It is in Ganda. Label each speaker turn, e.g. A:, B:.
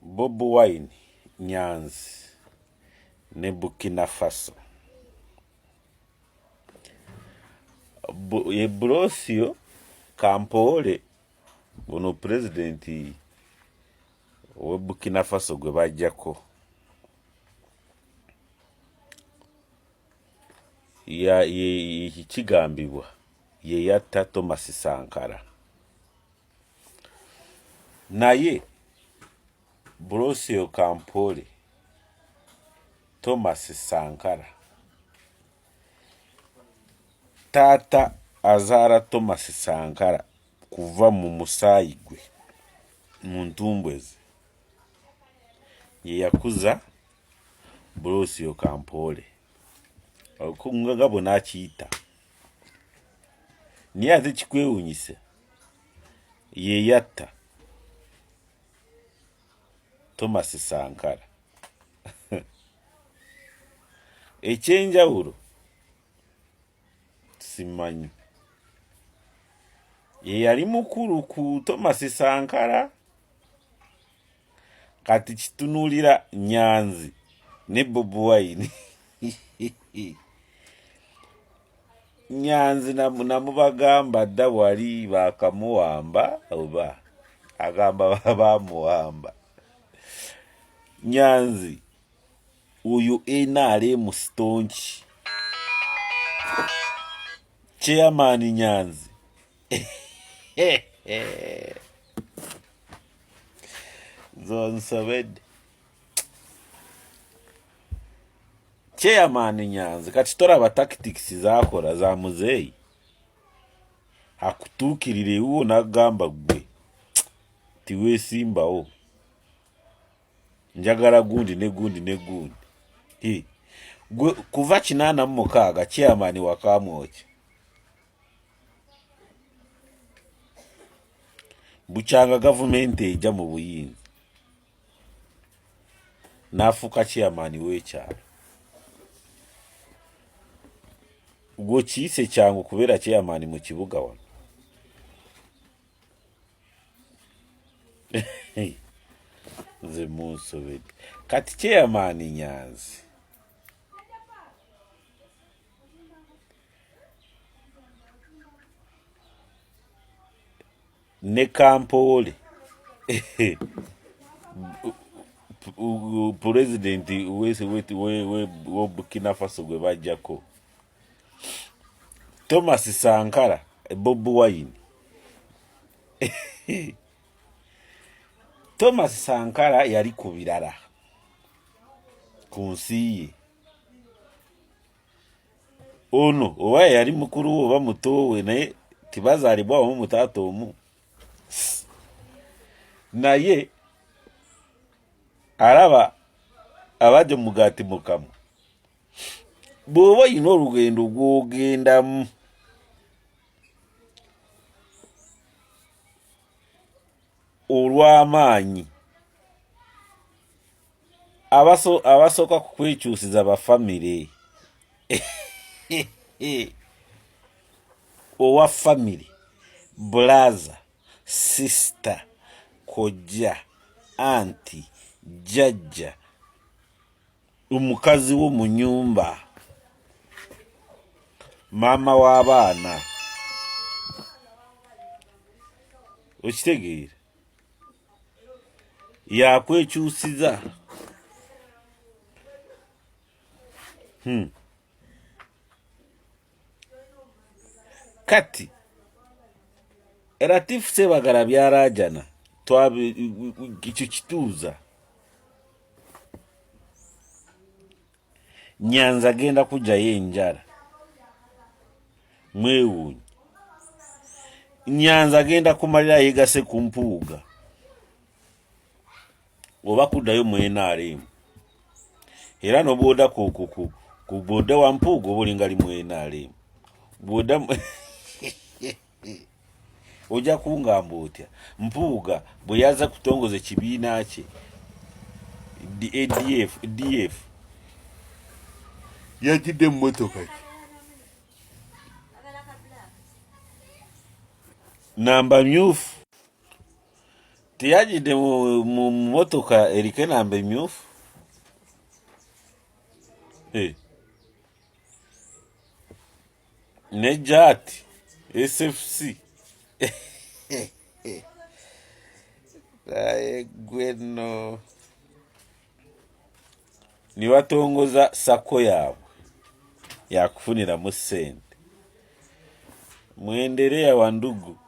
A: Bwiino, Nyanzi ne Burkina Faso. Ebrosio Kampole buno president we Burkina Faso gwe bajjako kigambibwa ye yatta Thomas Sankara. Naye Brosio Kampole Thomas Sankara tata azara Thomas Sankara kuva mu musaayi gwe mu ntumbwezi ye yakuza Brosio Kampole okungaga bona kiita niye ate kikwewunyise ye yatta Thomas Sankara. Ekyenjawulo simanyi ye yali mukulu ku Thomas Sankara kati kitunulira Nyanzi ne Bwiino. Nyanzi namubagamba dda wali bakamuwamba oba agamba bamuwamba. Nyanzi uyu NRM stonchi chairman Nyanzi Zonsabed chairman Nyanzi kati toraba tactics zakora za muzeyi akutukirire uwo nagamba gwe tiwe simbawo njagala gundi ne gundi gwe kuva 86 chairman wakamwoki buchanga government eja mu buyinzi nafuka chairman w'ekyalo gwo kiyise kyangu kubeera chairman mu kibuga wano. Nze munsobedde kati chairman Nyanzi ne Kampole president we Burkina Faso gwe bajjako Thomas Sankara Bwiino. Thomas Sankara yali ku birala ku nsi ye ono oba yali mukulu oba mutowe naye tibazaalibwawo mu mutaata omu naye araba abaje mugati mukamu bw'oba olina olugendo gw'ogendamu olw'amaanyi abasooka kukwekyusiza bafamire owa family brother sister kojja auntie jajja omukazi wo mu nyumba mama w'abaana okitegeera yakwekyusiza kati Latif Sebagala byarajana ekyo kituuza Nyanzi agenda kujjayo enjala mwewuunyi Nyanzi agenda kumalira yegase ku mpuuga oba kuddayo mu NRM era noboda ku boda wa mpuuga obulinga li mu NRM boda oja kungamba otya mpuuga bwe yaza kutongoza ekibiina kye DF yatidde mu motoka ki namba myufu tiyajide mu motoka eriko namba emyufu. Ne jati SFC Bwiino nibatongoza sako yaabwe yakufuniramu sente. Mwenderea wandugu.